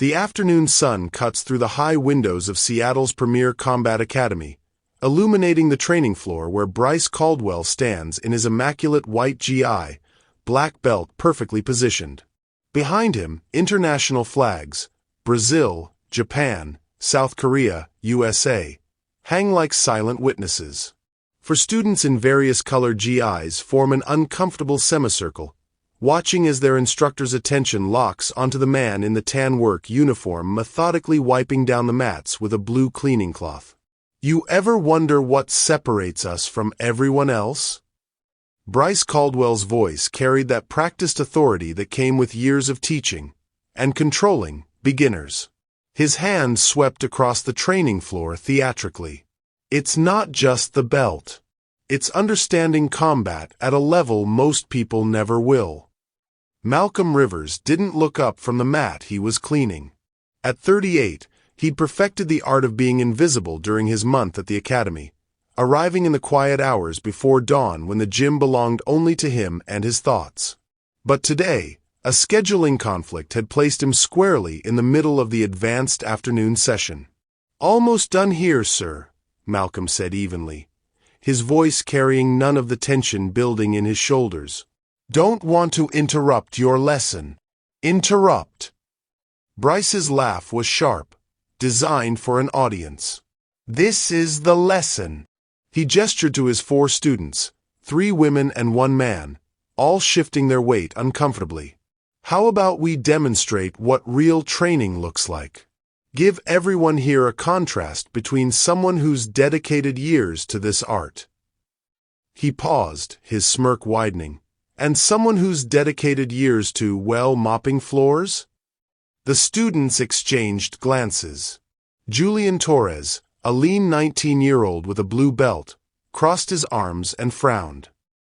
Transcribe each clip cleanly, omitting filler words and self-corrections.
The afternoon sun cuts through the high windows of Seattle's premier combat academy, illuminating the training floor where Bryce Caldwell stands in his immaculate white GI, black belt perfectly positioned. Behind him, international flags, Brazil, Japan, South Korea, USA, hang like silent witnesses. For students in various colored GIs form an uncomfortable semicircle, watching as their instructor's attention locks onto the man in the tan work uniform methodically wiping down the mats with a blue cleaning cloth. You ever wonder what separates us from everyone else? Bryce Caldwell's voice carried that practiced authority that came with years of teaching and controlling beginners. His hand swept across the training floor theatrically. It's not just the belt. It's understanding combat at a level most people never will. Malcolm Rivers didn't look up from the mat he was cleaning. At 38, he'd perfected the art of being invisible during his month at the academy, arriving in the quiet hours before dawn when the gym belonged only to him and his thoughts. But today, a scheduling conflict had placed him squarely in the middle of the advanced afternoon session. "Almost done here, sir," Malcolm said evenly, his voice carrying none of the tension building in his shoulders. "Don't want to interrupt your lesson." Interrupt. Bryce's laugh was sharp, designed for an audience. "This is the lesson." He gestured to his 4 students, 3 women and 1 man, all shifting their weight uncomfortably. "How about we demonstrate what real training looks like? Give everyone here a contrast between someone who's dedicated years to this art." He paused, his smirk widening. "And someone who's dedicated years to, well, mopping floors?" The students exchanged glances. Julian Torres, a lean 19-year-old with a blue belt, crossed his arms and frowned.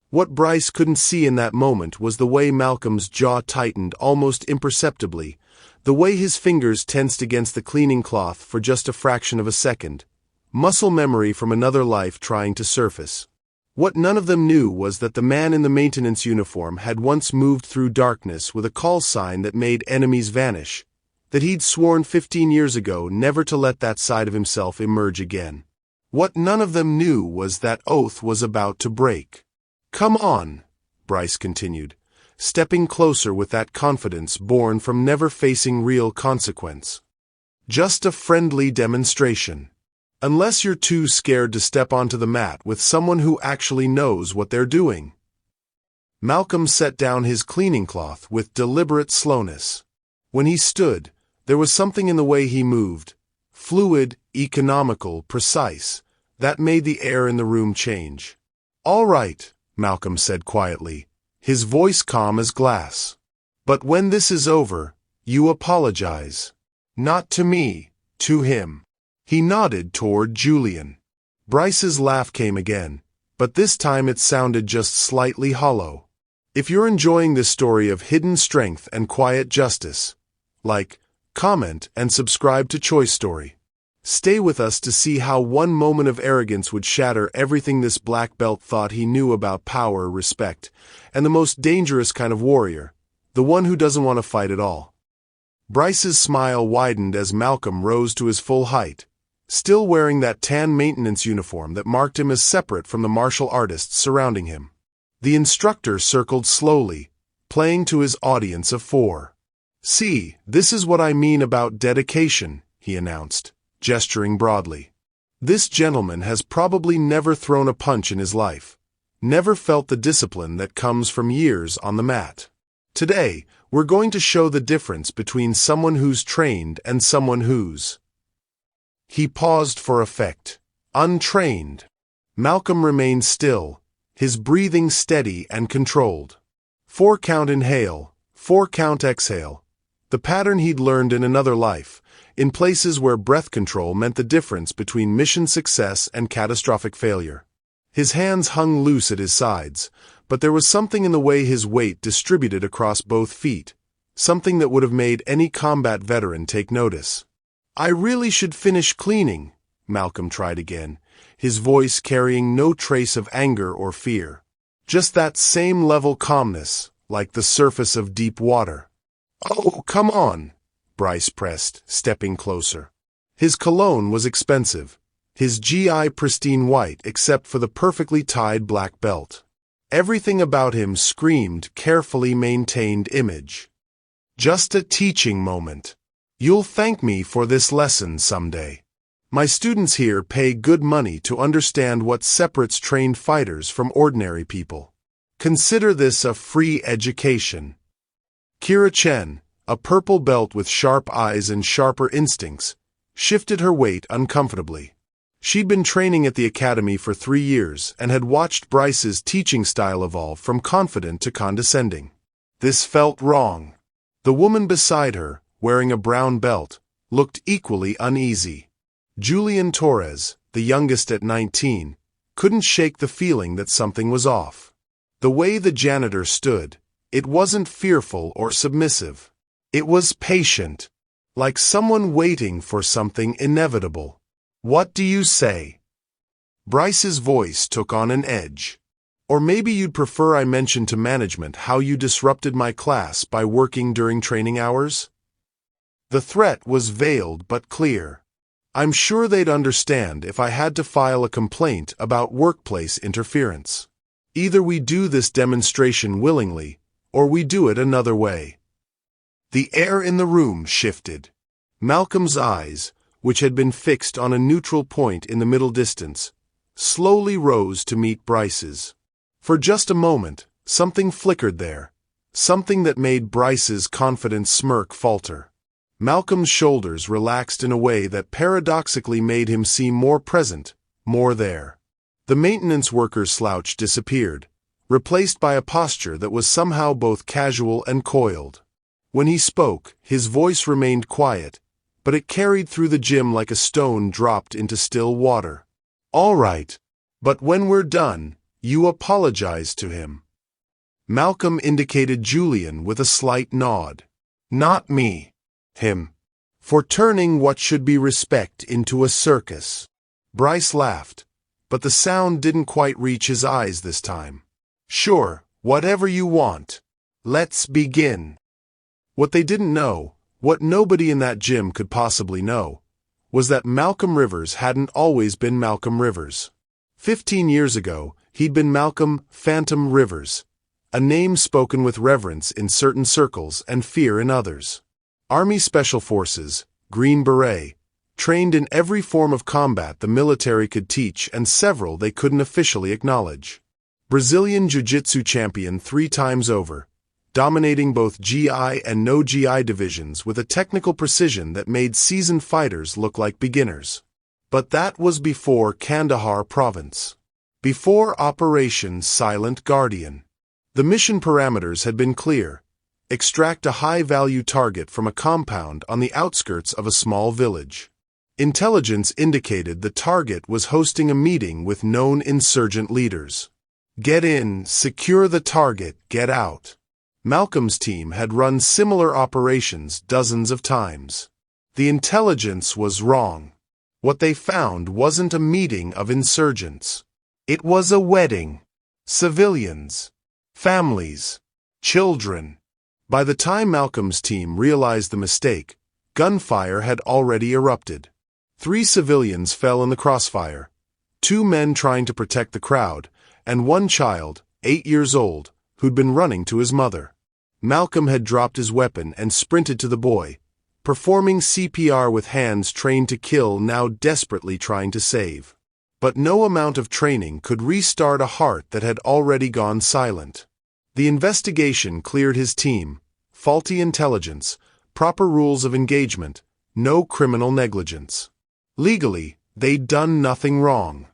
What Bryce couldn't see in that moment was the way Malcolm's jaw tightened almost imperceptibly, the way his fingers tensed against the cleaning cloth for just a fraction of a second, muscle memory from another life trying to surface. What none of them knew was that the man in the maintenance uniform had once moved through darkness with a call sign that made enemies vanish, that he'd sworn 15 years ago never to let that side of himself emerge again. What none of them knew was that oath was about to break. "Come on," Bryce continued, stepping closer with that confidence born from never facing real consequence. "Just a friendly demonstration. Unless you're too scared to step onto the mat with someone who actually knows what they're doing." Malcolm set down his cleaning cloth with deliberate slowness. When he stood, there was something in the way he moved, fluid, economical, precise, that made the air in the room change. "All right," Malcolm said quietly, his voice calm as glass. "But when this is over, you apologize. Not to me, to him." He nodded toward Julian. Bryce's laugh came again, but this time it sounded just slightly hollow. If you're enjoying this story of hidden strength and quiet justice, like, comment, and subscribe to Choice Story. Stay with us to see how one moment of arrogance would shatter everything this black belt thought he knew about power, respect, and the most dangerous kind of warrior, the one who doesn't want to fight at all. Bryce's smile widened as Malcolm rose to his full height, still wearing that tan maintenance uniform that marked him as separate from the martial artists surrounding him. The instructor circled slowly, playing to his audience of 4. "See, this is what I mean about dedication," he announced, gesturing broadly. "This gentleman has probably never thrown a punch in his life, never felt the discipline that comes from years on the mat. Today, we're going to show the difference between someone who's trained and someone who's—" He paused for effect. "Untrained." Malcolm remained still, his breathing steady and controlled. 4-count inhale, 4-count exhale. The pattern he'd learned in another life, in places where breath control meant the difference between mission success and catastrophic failure. His hands hung loose at his sides, but there was something in the way his weight distributed across both feet, something that would have made any combat veteran take notice. "I really should finish cleaning," Malcolm tried again, his voice carrying no trace of anger or fear. Just that same level calmness, like the surface of deep water. "Oh, come on," Bryce pressed, stepping closer. His cologne was expensive, his GI pristine white except for the perfectly tied black belt. Everything about him screamed carefully maintained image. Just a teaching moment. You'll thank me for this lesson someday. My students here pay good money to understand what separates trained fighters from ordinary people. Consider this a free education. Kira Chen, a purple belt with sharp eyes and sharper instincts, shifted her weight uncomfortably. She'd been training at the academy for 3 years and had watched Bryce's teaching style evolve from confident to condescending. This felt wrong. The woman beside her, wearing a brown belt, looked equally uneasy. Julian Torres, the youngest at 19, couldn't shake the feeling that something was off. The way the janitor stood, it wasn't fearful or submissive. It was patient, like someone waiting for something inevitable. What do you say? Bryce's voice took on an edge. Or maybe you'd prefer I mention to management how you disrupted my class by working during training hours? The threat was veiled but clear. I'm sure they'd understand if I had to file a complaint about workplace interference. Either we do this demonstration willingly, or we do it another way. The air in the room shifted. Malcolm's eyes, which had been fixed on a neutral point in the middle distance, slowly rose to meet Bryce's. For just a moment, something flickered there, something that made Bryce's confident smirk falter. Malcolm's shoulders relaxed in a way that paradoxically made him seem more present, more there. The maintenance worker's slouch disappeared, replaced by a posture that was somehow both casual and coiled. When he spoke, his voice remained quiet, but it carried through the gym like a stone dropped into still water. All right, but when we're done, you apologize to him. Malcolm indicated Julian with a slight nod. Not me. Him. For turning what should be respect into a circus. Bryce laughed, but the sound didn't quite reach his eyes this time. Sure, whatever you want. Let's begin. What they didn't know, what nobody in that gym could possibly know, was that Malcolm Rivers hadn't always been Malcolm Rivers. 15 years ago, he'd been Malcolm Phantom Rivers, a name spoken with reverence in certain circles and fear in others. Army Special Forces, Green Beret, trained in every form of combat the military could teach and several they couldn't officially acknowledge. Brazilian Jiu-Jitsu champion 3 times over, dominating both GI and no-GI divisions with a technical precision that made seasoned fighters look like beginners. But that was before Kandahar Province. Before Operation Silent Guardian. The mission parameters had been clear. Extract a high-value target from a compound on the outskirts of a small village. Intelligence indicated the target was hosting a meeting with known insurgent leaders. Get in, secure the target, get out. Malcolm's team had run similar operations dozens of times. The intelligence was wrong. What they found wasn't a meeting of insurgents. It was a wedding. Civilians. Families. Children. By the time Malcolm's team realized the mistake, gunfire had already erupted. 3 civilians fell in the crossfire. 2 men trying to protect the crowd, and 1 child, 8 years old, who'd been running to his mother. Malcolm had dropped his weapon and sprinted to the boy, performing CPR with hands trained to kill, now desperately trying to save. But no amount of training could restart a heart that had already gone silent. The investigation cleared his team: faulty intelligence, proper rules of engagement, no criminal negligence. Legally, they'd done nothing wrong.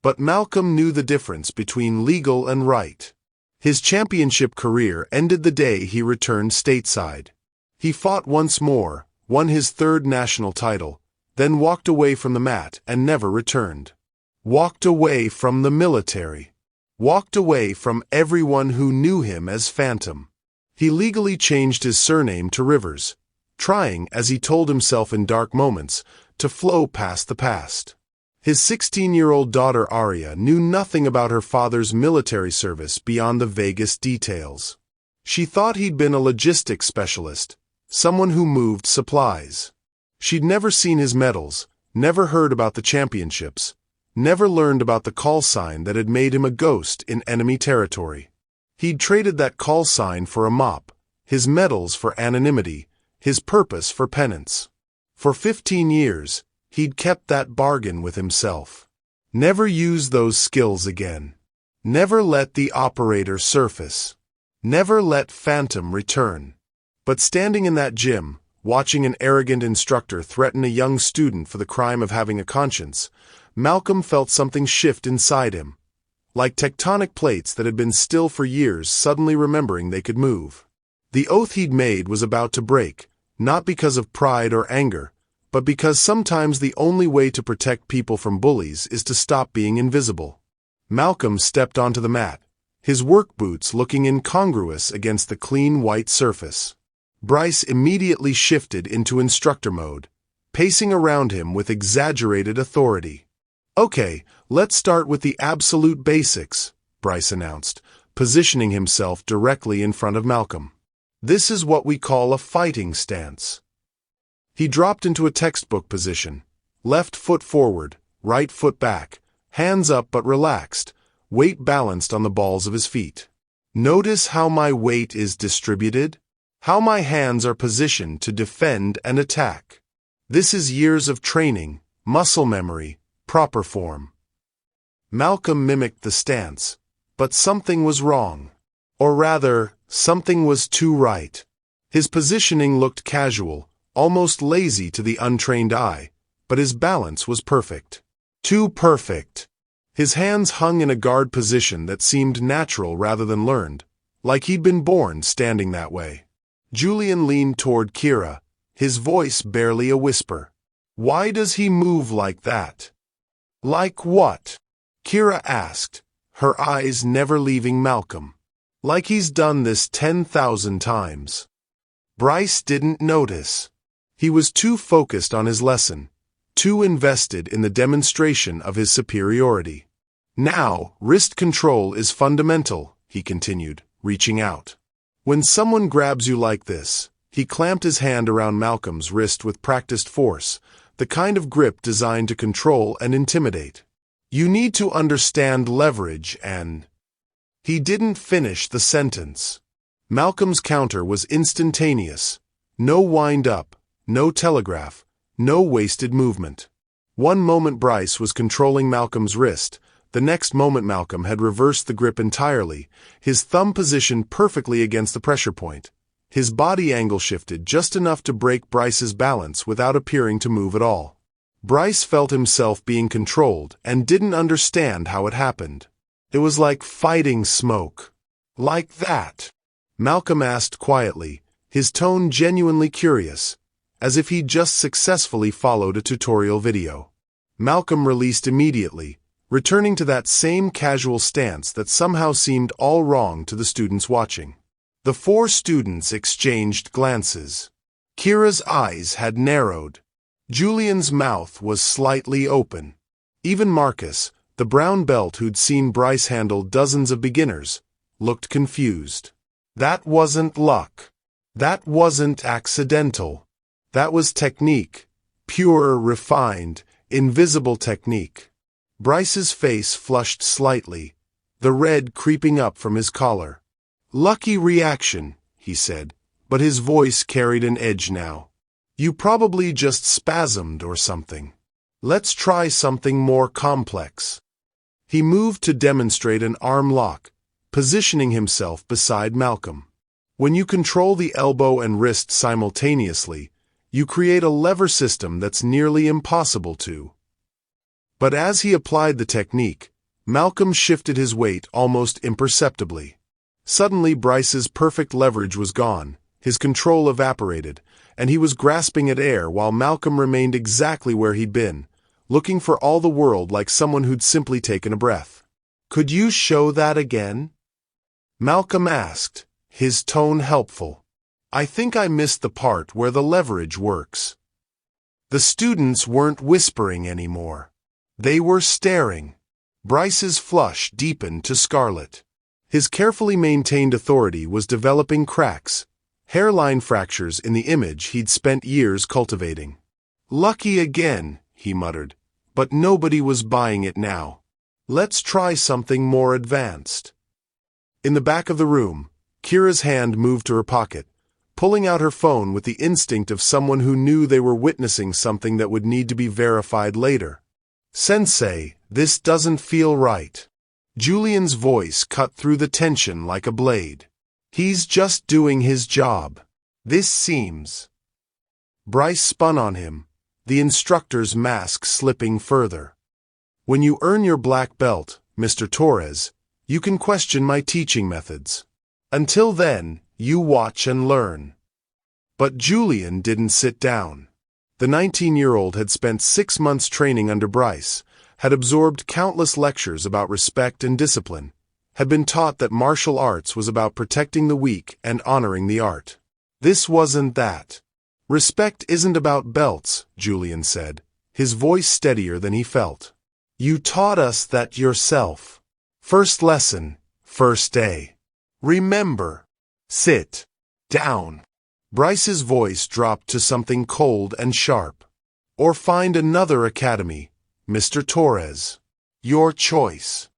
But Malcolm knew the difference between legal and right. His championship career ended the day he returned stateside. He fought once more, won his 3rd national title, then walked away from the mat and never returned. Walked away from the military. Walked away from everyone who knew him as Phantom. He legally changed his surname to Rivers, trying, as he told himself in dark moments, to flow past the past. His 16-year-old daughter Aria knew nothing about her father's military service beyond the vaguest details. She thought he'd been a logistics specialist, someone who moved supplies. She'd never seen his medals, never heard about the championships, never learned about the call sign that had made him a ghost in enemy territory. He'd traded that call sign for a mop, his medals for anonymity, his purpose for penance. For 15 years, he'd kept that bargain with himself. Never use those skills again. Never let the operator surface. Never let Phantom return. But standing in that gym, watching an arrogant instructor threaten a young student for the crime of having a conscience, Malcolm felt something shift inside him, like tectonic plates that had been still for years suddenly remembering they could move. The oath he'd made was about to break, not because of pride or anger, but because sometimes the only way to protect people from bullies is to stop being invisible. Malcolm stepped onto the mat, his work boots looking incongruous against the clean white surface. Bryce immediately shifted into instructor mode, pacing around him with exaggerated authority. "Okay, let's start with the absolute basics," Bryce announced, positioning himself directly in front of Malcolm. "This is what we call a fighting stance." He dropped into a textbook position, left foot forward, right foot back, hands up but relaxed, weight balanced on the balls of his feet. "Notice how my weight is distributed? How my hands are positioned to defend and attack. This is years of training, muscle memory, proper form." Malcolm mimicked the stance, but something was wrong. Or rather, something was too right. His positioning looked casual, almost lazy to the untrained eye, but his balance was perfect. Too perfect. His hands hung in a guard position that seemed natural rather than learned, like he'd been born standing that way. Julian leaned toward Kira, his voice barely a whisper. "Why does he move like that?" "Like what?" Kira asked, her eyes never leaving Malcolm. "Like he's done this 10,000 times." Bryce didn't notice. He was too focused on his lesson, too invested in the demonstration of his superiority. "Now, wrist control is fundamental," he continued, reaching out. "When someone grabs you like this," he clamped his hand around Malcolm's wrist with practiced force, the kind of grip designed to control and intimidate. "You need to understand leverage and—" He didn't finish the sentence. Malcolm's counter was instantaneous. No wind-up, no telegraph, no wasted movement. One moment Bryce was controlling Malcolm's wrist, the next moment Malcolm had reversed the grip entirely, his thumb positioned perfectly against the pressure point. His body angle shifted just enough to break Bryce's balance without appearing to move at all. Bryce felt himself being controlled and didn't understand how it happened. It was like fighting smoke. "Like that?" Malcolm asked quietly, his tone genuinely curious, as if he'd just successfully followed a tutorial video. Malcolm released immediately, returning to that same casual stance that somehow seemed all wrong to the students watching. The 4 students exchanged glances. Kira's eyes had narrowed. Julian's mouth was slightly open. Even Marcus, the brown belt who'd seen Bryce handle dozens of beginners, looked confused. That wasn't luck. That wasn't accidental. That was technique. Pure, refined, invisible technique. Bryce's face flushed slightly, the red creeping up from his collar. "Lucky reaction," he said, but his voice carried an edge now. "You probably just spasmed or something. Let's try something more complex." He moved to demonstrate an arm lock, positioning himself beside Malcolm. When you control the elbow and wrist simultaneously, you create a lever system that's nearly impossible to. But as he applied the technique, Malcolm shifted his weight almost imperceptibly. Suddenly Bryce's perfect leverage was gone, his control evaporated, and he was grasping at air while Malcolm remained exactly where he'd been, looking for all the world like someone who'd simply taken a breath. "Could you show that again?" Malcolm asked, his tone helpful. "I think I missed the part where the leverage works." The students weren't whispering anymore. They were staring. Bryce's flush deepened to scarlet. His carefully maintained authority was developing cracks, hairline fractures in the image he'd spent years cultivating. "Lucky again," he muttered, "but nobody was buying it now. Let's try something more advanced." In the back of the room, Kira's hand moved to her pocket, pulling out her phone with the instinct of someone who knew they were witnessing something that would need to be verified later. "Sensei, this doesn't feel right." Julian's voice cut through the tension like a blade. "He's just doing his job. This seems—" Bryce spun on him, the instructor's mask slipping further. "When you earn your black belt, Mr. Torres, you can question my teaching methods. Until then, you watch and learn." But Julian didn't sit down. The 19-year-old had spent 6 months training under Bryce, had absorbed countless lectures about respect and discipline, had been taught that martial arts was about protecting the weak and honoring the art. This wasn't that. "Respect isn't about belts," Julian said, his voice steadier than he felt. "You taught us that yourself. First lesson, first day. Remember. Sit down." Bryce's voice dropped to something cold and sharp. "Or find another academy, Mr. Torres. Your choice."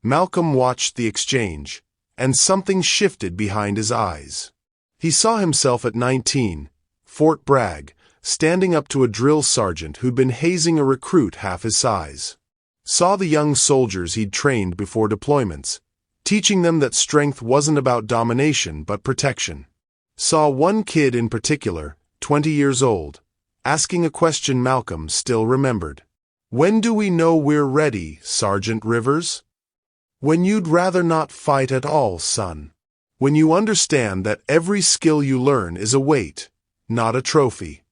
Malcolm watched the exchange, and something shifted behind his eyes. He saw himself at 19, Fort Bragg, standing up to a drill sergeant who'd been hazing a recruit half his size. Saw the young soldiers he'd trained before deployments, teaching them that strength wasn't about domination but protection. Saw one kid in particular, 20 years old, asking a question Malcolm still remembered. "When do we know we're ready, Sergeant Rivers?" "When you'd rather not fight at all, son. When you understand that every skill you learn is a weight, not a trophy.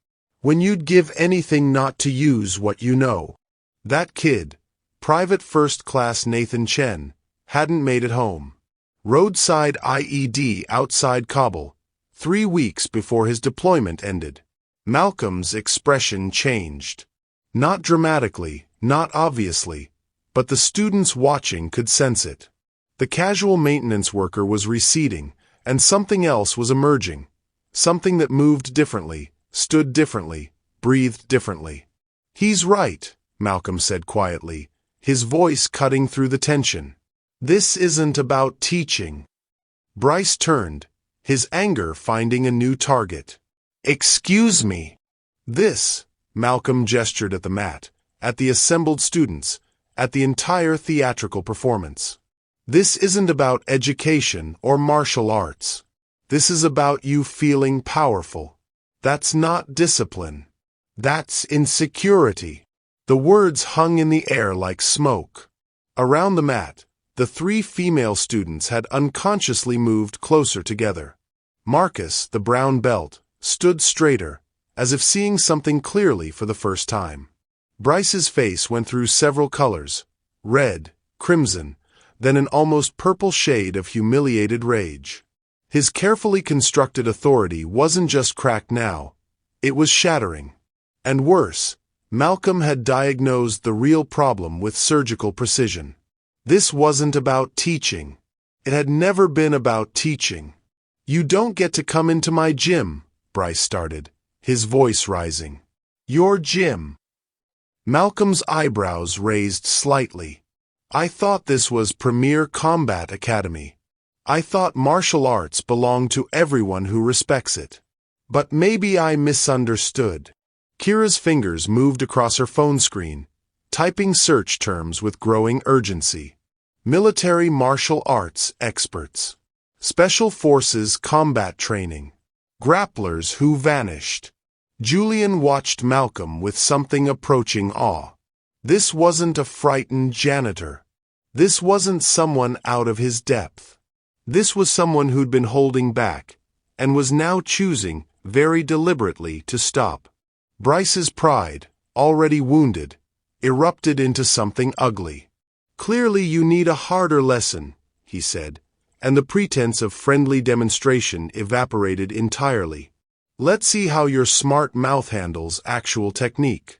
When you'd give anything not to use what you know." That kid, Private First Class Nathan Chen, hadn't made it home. Roadside IED outside Kabul, 3 weeks before his deployment ended. Malcolm's expression changed. Not dramatically, not obviously, but the students watching could sense it. The casual maintenance worker was receding, and something else was emerging. Something that moved differently, stood differently, breathed differently. "He's right," Malcolm said quietly, his voice cutting through the tension. "This isn't about teaching." Bryce turned, his anger finding a new target. "Excuse me." "This," Malcolm gestured at the mat, at the assembled students, at the entire theatrical performance. "This isn't about education or martial arts. This is about you feeling powerful. That's not discipline. That's insecurity." The words hung in the air like smoke. Around the mat, the 3 female students had unconsciously moved closer together. Marcus, the brown belt, stood straighter, as if seeing something clearly for the first time. Bryce's face went through several colors: red, crimson, then an almost purple shade of humiliated rage. His carefully constructed authority wasn't just cracked now, it was shattering. And worse, Malcolm had diagnosed the real problem with surgical precision. This wasn't about teaching. It had never been about teaching. "You don't get to come into my gym," Bryce started, his voice rising. "Your gym." Malcolm's eyebrows raised slightly. "I thought this was Premier Combat Academy. I thought martial arts belonged to everyone who respects it. But maybe I misunderstood." Kira's fingers moved across her phone screen, typing search terms with growing urgency. Military martial arts experts. Special Forces combat training. Grapplers who vanished. Julian watched Malcolm with something approaching awe. This wasn't a frightened janitor. This wasn't someone out of his depth. This was someone who'd been holding back, and was now choosing, very deliberately, to stop. Bryce's pride, already wounded, erupted into something ugly. "Clearly you need a harder lesson," he said, and the pretense of friendly demonstration evaporated entirely. "Let's see how your smart mouth handles actual technique."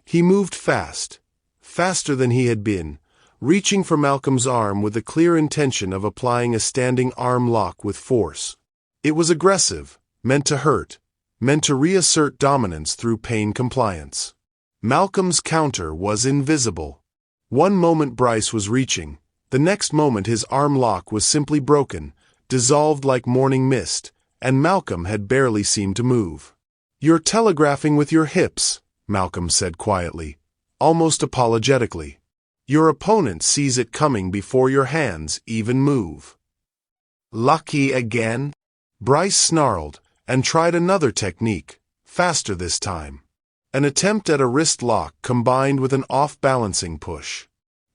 He moved fast, faster than he had been, reaching for Malcolm's arm with the clear intention of applying a standing arm lock with force. It was aggressive, meant to hurt, meant to reassert dominance through pain compliance. Malcolm's counter was invisible. One moment Bryce was reaching, the next moment his arm lock was simply broken, dissolved like morning mist, and Malcolm had barely seemed to move. "You're telegraphing with your hips," Malcolm said quietly, almost apologetically. "Your opponent sees it coming before your hands even move." "Lucky again?" Bryce snarled and tried another technique, faster this time. An attempt at a wrist lock combined with an off-balancing push.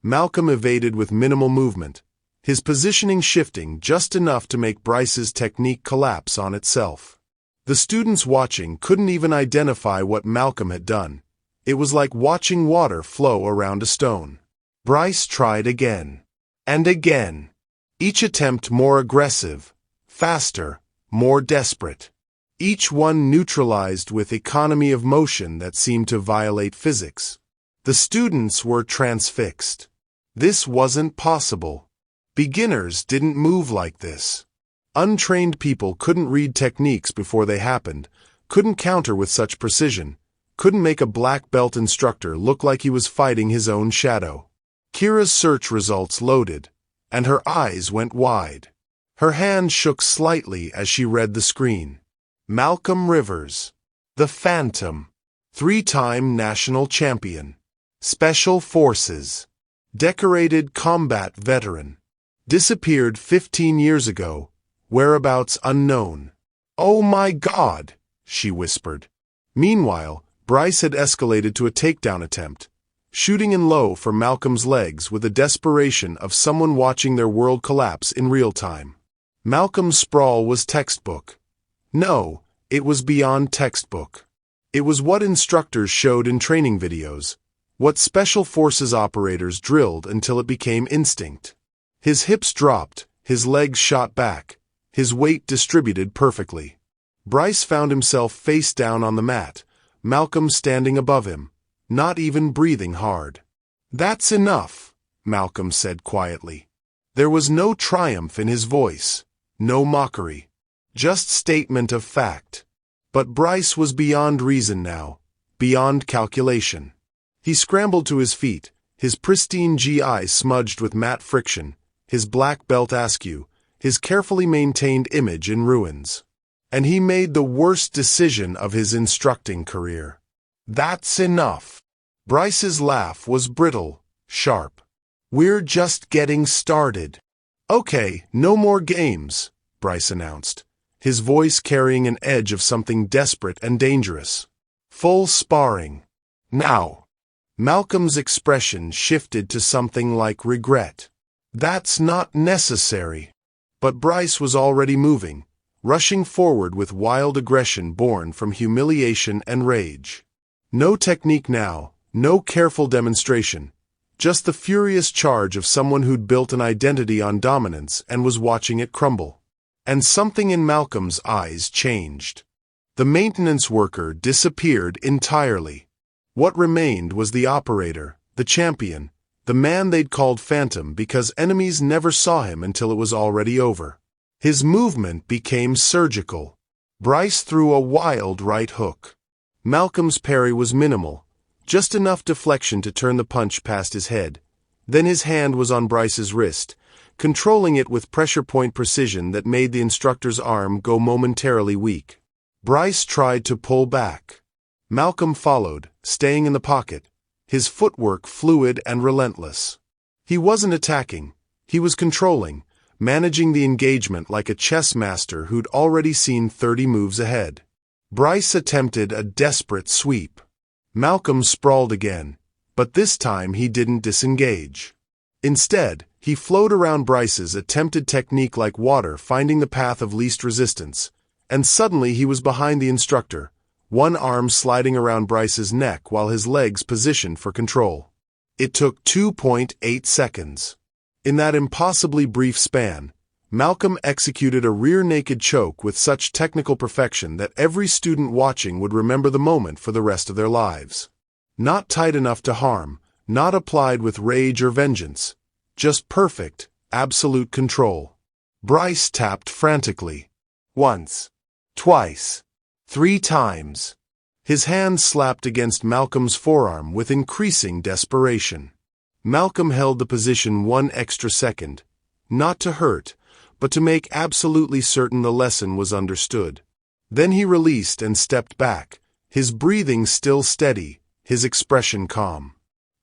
Malcolm evaded with minimal movement, his positioning shifting just enough to make Bryce's technique collapse on itself. The students watching couldn't even identify what Malcolm had done. It was like watching water flow around a stone. Bryce tried again. And again. Each attempt more aggressive, faster, more desperate. Each one neutralized with economy of motion that seemed to violate physics. The students were transfixed. This wasn't possible. Beginners didn't move like this. Untrained people couldn't read techniques before they happened, couldn't counter with such precision, couldn't make a black belt instructor look like he was fighting his own shadow. Kira's search results loaded, and her eyes went wide. Her hand shook slightly as she read the screen. Malcolm Rivers, the Phantom, 3-time national champion, Special Forces, decorated combat veteran, disappeared 15 years ago, whereabouts unknown. "Oh my God," she whispered. Meanwhile, Bryce had escalated to a takedown attempt, shooting in low for Malcolm's legs with the desperation of someone watching their world collapse in real time. Malcolm's sprawl was textbook. No, it was beyond textbook. It was what instructors showed in training videos, what Special Forces operators drilled until it became instinct. His hips dropped, his legs shot back, his weight distributed perfectly. Bryce found himself face down on the mat, Malcolm standing above him, not even breathing hard. "That's enough," Malcolm said quietly. There was no triumph in his voice, no mockery, just statement of fact. But Bryce was beyond reason now, beyond calculation. He scrambled to his feet, his pristine GI smudged with matte friction, his black belt askew, his carefully maintained image in ruins. And he made the worst decision of his instructing career. "That's enough." Bryce's laugh was brittle, sharp. "We're just getting started." "Okay, no more games," Bryce announced, his voice carrying an edge of something desperate and dangerous. "Full sparring. Now." Malcolm's expression shifted to something like regret. "That's not necessary." But Bryce was already moving, rushing forward with wild aggression born from humiliation and rage. No technique now, no careful demonstration, just the furious charge of someone who'd built an identity on dominance and was watching it crumble. And something in Malcolm's eyes changed. The maintenance worker disappeared entirely. What remained was the operator, the champion, the man they'd called Phantom because enemies never saw him until it was already over. His movement became surgical. Bryce threw a wild right hook. Malcolm's parry was minimal, just enough deflection to turn the punch past his head. Then his hand was on Bryce's wrist, controlling it with pressure point precision that made the instructor's arm go momentarily weak. Bryce tried to pull back. Malcolm followed, staying in the pocket, his footwork fluid and relentless. He wasn't attacking, he was controlling, managing the engagement like a chess master who'd already seen 30 moves ahead. Bryce attempted a desperate sweep. Malcolm sprawled again, but this time he didn't disengage. Instead, he flowed around Bryce's attempted technique like water finding the path of least resistance, and suddenly he was behind the instructor, one arm sliding around Bryce's neck while his legs positioned for control. It took 2.8 seconds. In that impossibly brief span, Malcolm executed a rear-naked choke with such technical perfection that every student watching would remember the moment for the rest of their lives. Not tight enough to harm, not applied with rage or vengeance, just perfect, absolute control. Bryce tapped frantically. Once. Twice. 3 times. His hand slapped against Malcolm's forearm with increasing desperation. Malcolm held the position 1 extra second, not to hurt, but to make absolutely certain the lesson was understood. Then he released and stepped back, his breathing still steady, his expression calm.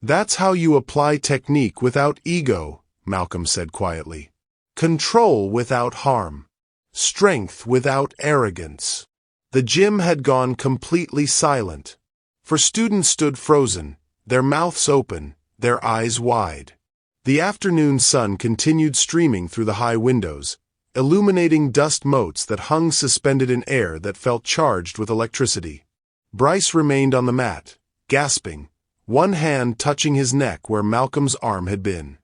"That's how you apply technique without ego," Malcolm said quietly. "Control without harm. Strength without arrogance." The gym had gone completely silent. For students stood frozen, their mouths open, their eyes wide. The afternoon sun continued streaming through the high windows, illuminating dust motes that hung suspended in air that felt charged with electricity. Bryce remained on the mat, gasping, one hand touching his neck where Malcolm's arm had been.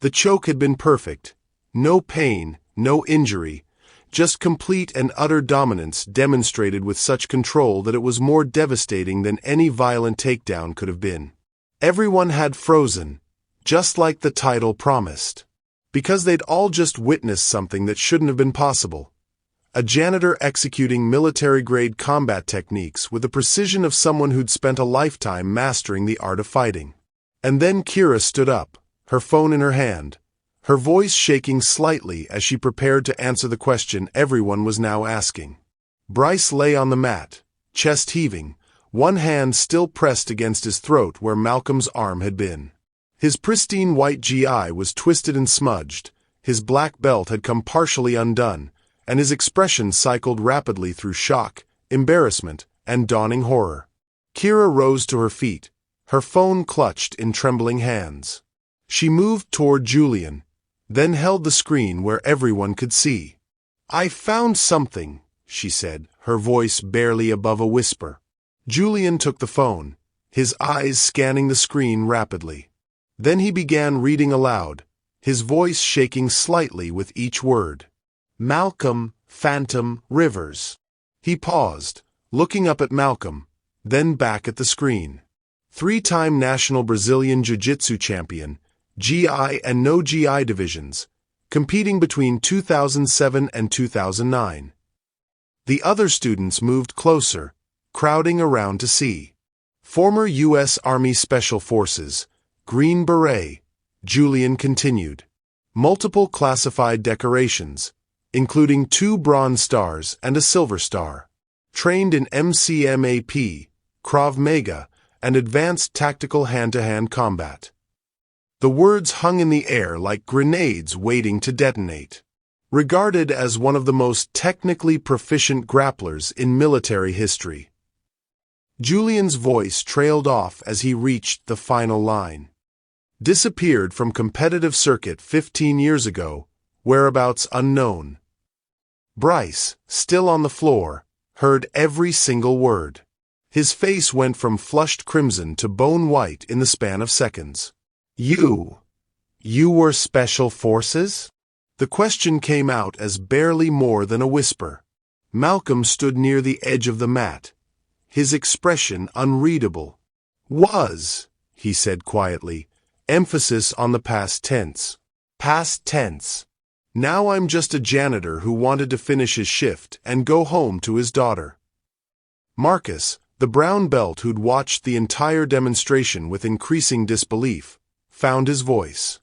The choke had been perfect. No pain, no injury, just complete and utter dominance demonstrated with such control that it was more devastating than any violent takedown could have been. Everyone had frozen, just like the title promised. Because they'd all just witnessed something that shouldn't have been possible. A janitor executing military-grade combat techniques with the precision of someone who'd spent a lifetime mastering the art of fighting. And then Kira stood up, her phone in her hand, her voice shaking slightly as she prepared to answer the question everyone was now asking. Bryce lay on the mat, chest heaving, one hand still pressed against his throat where Malcolm's arm had been. His pristine white GI was twisted and smudged, his black belt had come partially undone, and his expression cycled rapidly through shock, embarrassment, and dawning horror. Kira rose to her feet, her phone clutched in trembling hands. She moved toward Julian, then held the screen where everyone could see. "I found something," she said, her voice barely above a whisper. Julian took the phone, his eyes scanning the screen rapidly. Then he began reading aloud, his voice shaking slightly with each word. "Malcolm Phantom Rivers." He paused, looking up at Malcolm, then back at the screen. 3-time national Brazilian Jiu-Jitsu champion, GI and no GI divisions, competing between 2007 and 2009. The other students moved closer, crowding around to see. Former U.S. Army Special Forces, Green Beret, Julian continued. Multiple classified decorations, including 2 Bronze Stars and a Silver Star. Trained in MCMAP, Krav Maga, and advanced tactical hand-to-hand combat. The words hung in the air like grenades waiting to detonate. Regarded as one of the most technically proficient grapplers in military history. Julian's voice trailed off as he reached the final line. Disappeared from competitive circuit 15 years ago, whereabouts unknown. Bryce, still on the floor, heard every single word. His face went from flushed crimson to bone white in the span of seconds. You were Special Forces?" The question came out as barely more than a whisper. Malcolm stood near the edge of the mat, his expression unreadable. "Was," he said quietly, emphasis on the past tense. "Past tense. Now I'm just a janitor who wanted to finish his shift and go home to his daughter." Marcus, the brown belt who'd watched the entire demonstration with increasing disbelief, found his voice.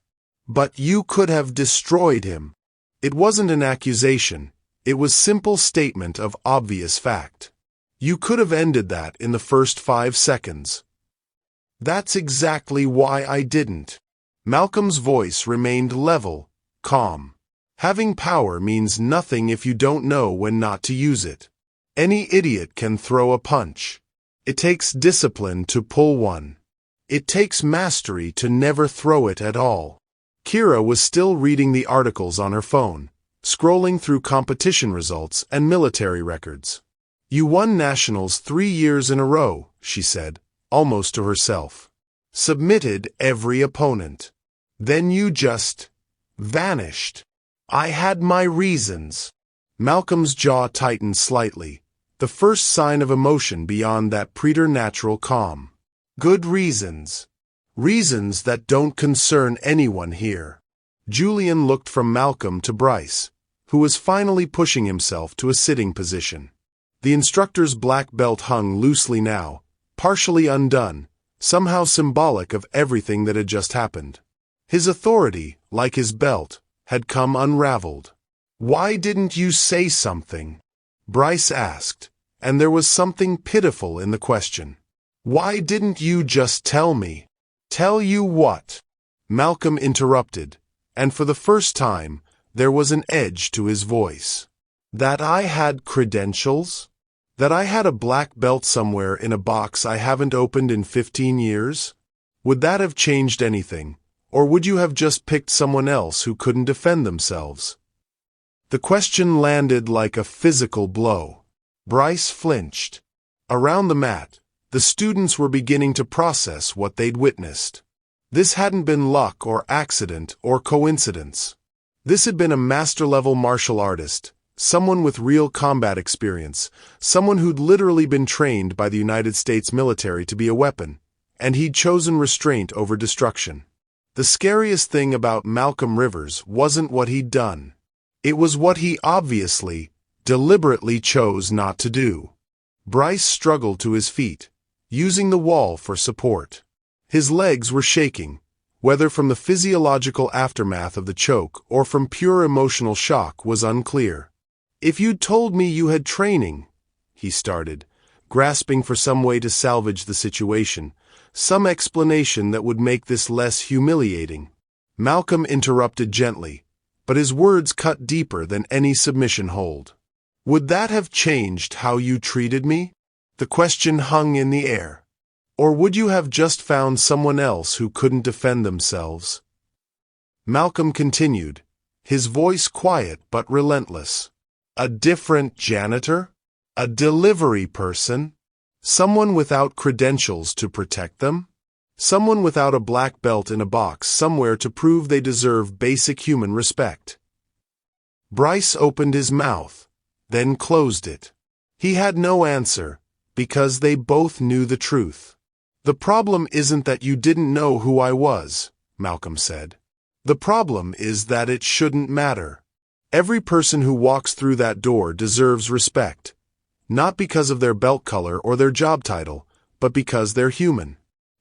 "But you could have destroyed him." It wasn't an accusation, it was simple statement of obvious fact. You could have ended that in the first 5 seconds. "That's exactly why I didn't." Malcolm's voice remained level, calm. Having power means nothing if you don't know when not to use it. Any idiot can throw a punch. It takes discipline to pull one. It takes mastery to never throw it at all. Kira was still reading the articles on her phone, scrolling through competition results and military records. "You won nationals 3 years in a row," she said, almost to herself. "Submitted every opponent. Then you just vanished." "I had my reasons." Malcolm's jaw tightened slightly, the first sign of emotion beyond that preternatural calm. "Good reasons. Reasons that don't concern anyone here." Julian looked from Malcolm to Bryce, who was finally pushing himself to a sitting position. The instructor's black belt hung loosely now, partially undone, somehow symbolic of everything that had just happened. His authority, like his belt, had come unraveled. "Why didn't you say something?" Bryce asked, and there was something pitiful in the question. "Why didn't you just tell me?" "Tell you what?" Malcolm interrupted, and for the first time, there was an edge to his voice. "That I had credentials? That I had a black belt somewhere in a box I haven't opened in 15 years? Would that have changed anything, or would you have just picked someone else who couldn't defend themselves?" The question landed like a physical blow. Bryce flinched. Around the mat, the students were beginning to process what they'd witnessed. This hadn't been luck or accident or coincidence. This had been a master-level martial artist, someone with real combat experience, someone who'd literally been trained by the United States military to be a weapon, and he'd chosen restraint over destruction. The scariest thing about Malcolm Rivers wasn't what he'd done. It was what he obviously, deliberately chose not to do. Bryce struggled to his feet, using the wall for support. His legs were shaking, whether from the physiological aftermath of the choke or from pure emotional shock was unclear. "If you'd told me you had training," he started, grasping for some way to salvage the situation, some explanation that would make this less humiliating. Malcolm interrupted gently, but his words cut deeper than any submission hold. "Would that have changed how you treated me?" The question hung in the air. "Or would you have just found someone else who couldn't defend themselves?" Malcolm continued, his voice quiet but relentless. "A different janitor? A delivery person? Someone without credentials to protect them? Someone without a black belt in a box somewhere to prove they deserve basic human respect?" Bryce opened his mouth, then closed it. He had no answer, because they both knew the truth. "The problem isn't that you didn't know who I was," Malcolm said. "The problem is that it shouldn't matter. Every person who walks through that door deserves respect, not because of their belt color or their job title, but because they're human.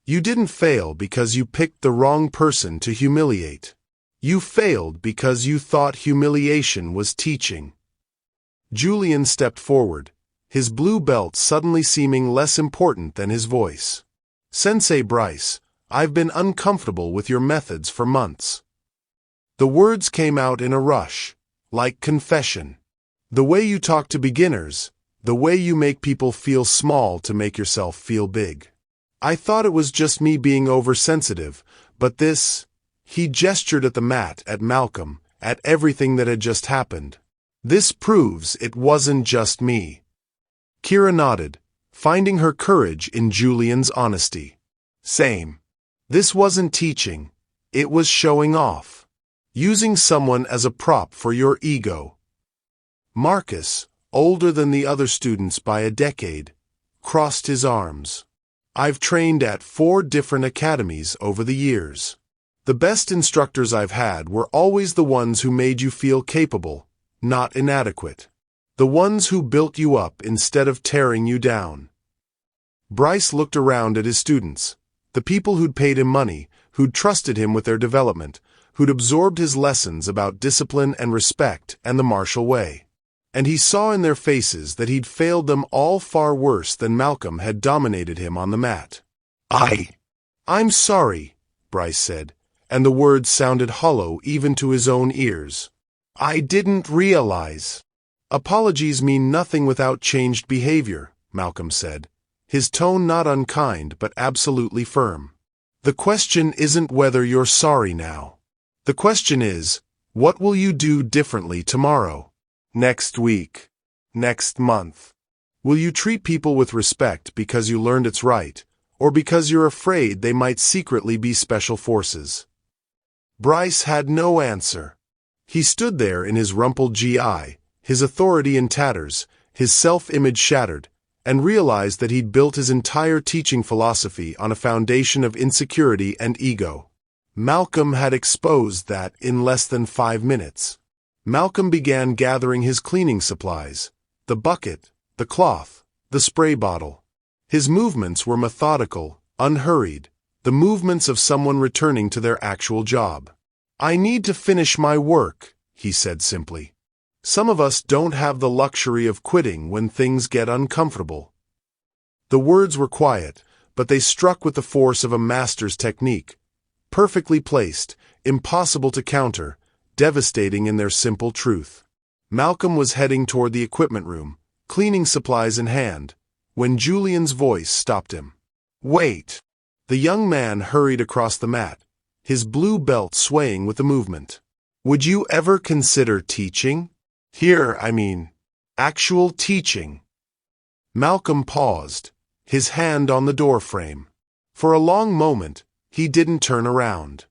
You didn't fail because you picked the wrong person to humiliate. You failed because you thought humiliation was teaching." Julian stepped forward, his blue belt suddenly seeming less important than his voice. "Sensei Bryce, I've been uncomfortable with your methods for months." The words came out in a rush, like confession. "The way you talk to beginners, the way you make people feel small to make yourself feel big. I thought it was just me being oversensitive, but this—" He gestured at the mat, at Malcolm, at everything that had just happened. "This proves it wasn't just me." Kira nodded, finding her courage in Julian's honesty. "Same. This wasn't teaching, it was showing off. Using someone as a prop for your ego." Marcus, older than the other students by a decade, crossed his arms. "I've trained at 4 different academies over the years. The best instructors I've had were always the ones who made you feel capable, not inadequate. The ones who built you up instead of tearing you down." Bryce looked around at his students, the people who'd paid him money, who'd trusted him with their development, who'd absorbed his lessons about discipline and respect and the martial way. And he saw in their faces that he'd failed them all far worse than Malcolm had dominated him on the mat. "I'm sorry," Bryce said, and the words sounded hollow even to his own ears. "I didn't realize." "Apologies mean nothing without changed behavior," Malcolm said, his tone not unkind but absolutely firm. "The question isn't whether you're sorry now. The question is, what will you do differently tomorrow? Next week? Next month? Will you treat people with respect because you learned it's right, or because you're afraid they might secretly be special forces?" Bryce had no answer. He stood there in his rumpled GI, his authority in tatters, his self-image shattered, and realized that he'd built his entire teaching philosophy on a foundation of insecurity and ego. Malcolm had exposed that in less than 5 minutes. Malcolm began gathering his cleaning supplies: the bucket, the cloth, the spray bottle. His movements were methodical, unhurried, the movements of someone returning to their actual job. "I need to finish my work," he said simply. Some of us don't have the luxury of quitting when things get uncomfortable. The words were quiet, but they struck with the force of a master's technique. Perfectly placed, impossible to counter, devastating in their simple truth. Malcolm was heading toward the equipment room, cleaning supplies in hand, when Julian's voice stopped him. "Wait!" The young man hurried across the mat, his blue belt swaying with the movement. "Would you ever consider teaching? Here, I mean, actual teaching." Malcolm paused, his hand on the doorframe. For a long moment, he didn't turn around.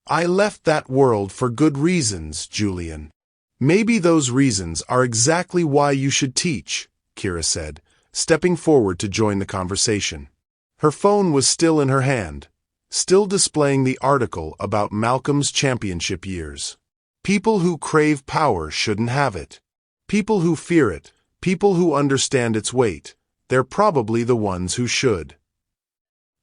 "I left that world for good reasons, Julian." "Maybe those reasons are exactly why you should teach," Kira said, stepping forward to join the conversation. Her phone was still in her hand, still displaying the article about Malcolm's championship years. People who crave power shouldn't have it. People who fear it, people who understand its weight, they're probably the ones who should.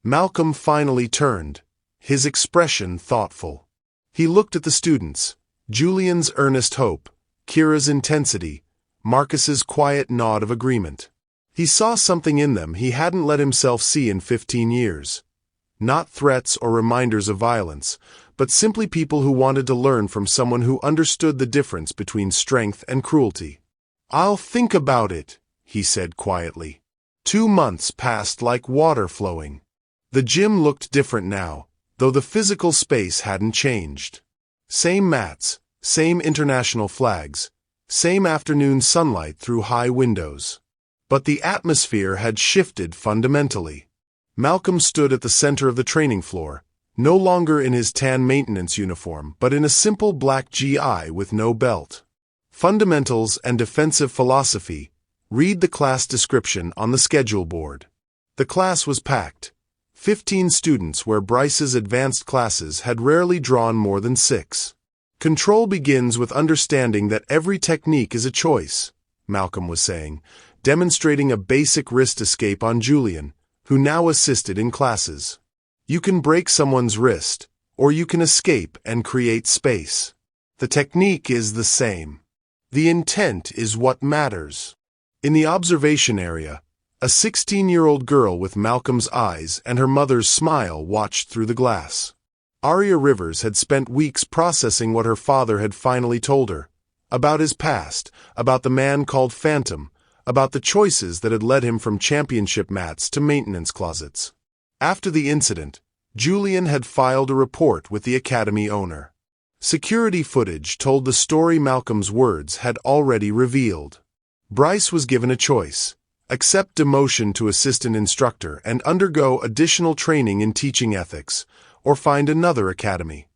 Malcolm finally turned, his expression thoughtful. He looked at the students, Julian's earnest hope, Kira's intensity, Marcus's quiet nod of agreement. He saw something in them he hadn't let himself see in 15 years. Not threats or reminders of violence, but simply people who wanted to learn from someone who understood the difference between strength and cruelty. "I'll think about it," he said quietly. 2 months passed like water flowing. The gym looked different now, though the physical space hadn't changed. Same mats, same international flags, same afternoon sunlight through high windows. But the atmosphere had shifted fundamentally. Malcolm stood at the center of the training floor, no longer in his tan maintenance uniform, but in a simple black GI with no belt. Fundamentals and Defensive Philosophy. Read the class description on the schedule board. The class was packed. 15 students where Bryce's advanced classes had rarely drawn more than 6. Control begins with understanding that every technique is a choice, Malcolm was saying, demonstrating a basic wrist escape on Julian, who now assisted in classes. You can break someone's wrist, or you can escape and create space. The technique is the same. The intent is what matters. In the observation area, a 16-year-old girl with Malcolm's eyes and her mother's smile watched through the glass. Aria Rivers had spent weeks processing what her father had finally told her, about his past, about the man called Phantom, about the choices that had led him from championship mats to maintenance closets. After the incident, Julian had filed a report with the academy owner. Security footage told the story Malcolm's words had already revealed. Bryce was given a choice: accept demotion to assistant instructor and undergo additional training in teaching ethics, or find another academy.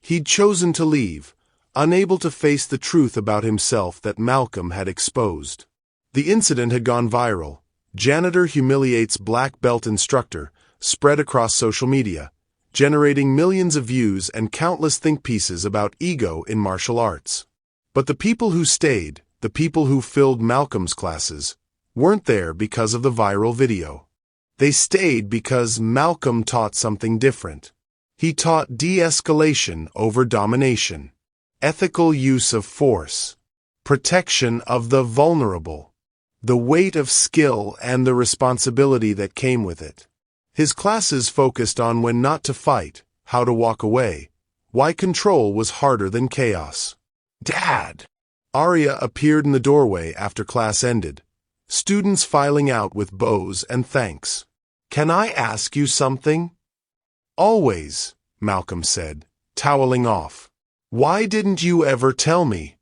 He'd chosen to leave, unable to face the truth about himself that Malcolm had exposed. The incident had gone viral. Janitor humiliates black belt instructor, spread across social media, generating millions of views and countless think pieces about ego in martial arts. But the people who stayed, the people who filled Malcolm's classes, weren't there because of the viral video. They stayed because Malcolm taught something different. He taught de-escalation over domination, ethical use of force, protection of the vulnerable, the weight of skill and the responsibility that came with it. His classes focused on when not to fight, how to walk away, why control was harder than chaos. "Dad!" Aria appeared in the doorway after class ended, students filing out with bows and thanks. "Can I ask you something?" "Always," Malcolm said, toweling off. "Why didn't you ever tell me?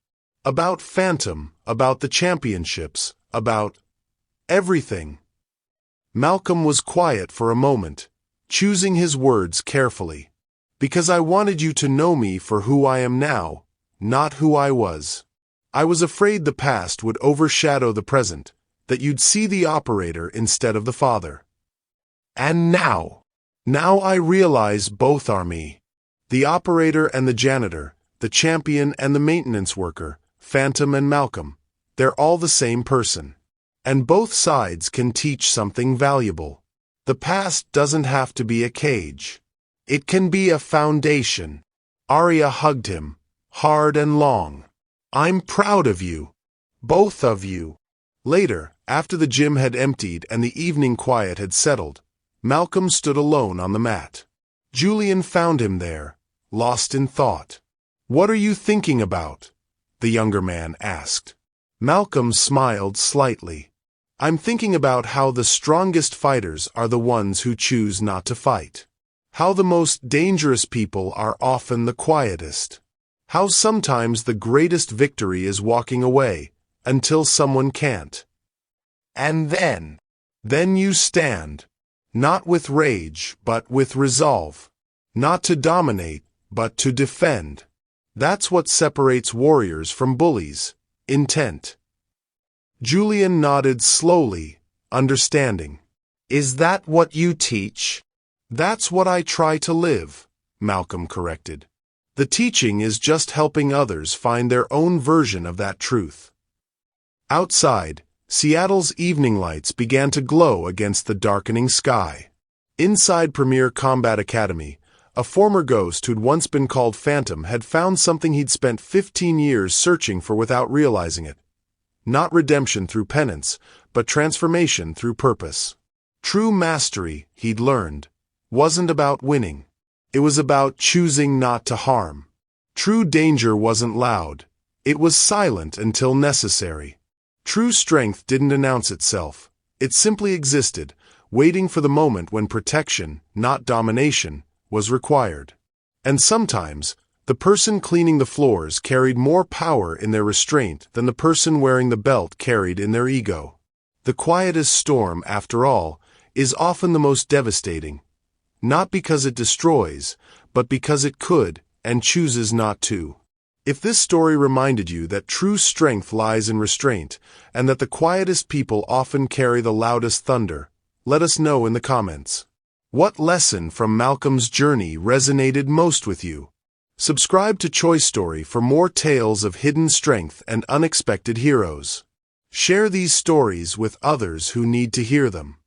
About Phantom, about the championships, about everything." Malcolm was quiet for a moment, choosing his words carefully. "Because I wanted you to know me for who I am now, not who I was. I was afraid the past would overshadow the present, that you'd see the operator instead of the father. And now I realize both are me. The operator and the janitor, the champion and the maintenance worker, Phantom and Malcolm. They're all the same person. And both sides can teach something valuable. The past doesn't have to be a cage. It can be a foundation. Arya hugged him, hard and long. I'm proud of you. Both of you. Later, after the gym had emptied and the evening quiet had settled, Malcolm stood alone on the mat. Julian found him there, lost in thought. What are you thinking about? The younger man asked. Malcolm smiled slightly. I'm thinking about how the strongest fighters are the ones who choose not to fight. How the most dangerous people are often the quietest. How sometimes the greatest victory is walking away, until someone can't. And then you stand. Not with rage, but with resolve. Not to dominate, but to defend. That's what separates warriors from bullies. Intent. Julian nodded slowly, understanding. Is that what you teach? That's what I try to live, Malcolm corrected. The teaching is just helping others find their own version of that truth. Outside, Seattle's evening lights began to glow against the darkening sky. Inside Premier Combat Academy, a former ghost who'd once been called Phantom had found something he'd spent 15 years searching for without realizing it. Not redemption through penance, but transformation through purpose. True mastery, he'd learned, wasn't about winning. It was about choosing not to harm. True danger wasn't loud. It was silent until necessary. True strength didn't announce itself. It simply existed, waiting for the moment when protection, not domination, was required. And sometimes, the person cleaning the floors carried more power in their restraint than the person wearing the belt carried in their ego. The quietest storm, after all, is often the most devastating. Not because it destroys, but because it could, and chooses not to. If this story reminded you that true strength lies in restraint, and that the quietest people often carry the loudest thunder, let us know in the comments. What lesson from Malcolm's journey resonated most with you? Subscribe to Choice Story for more tales of hidden strength and unexpected heroes. Share these stories with others who need to hear them.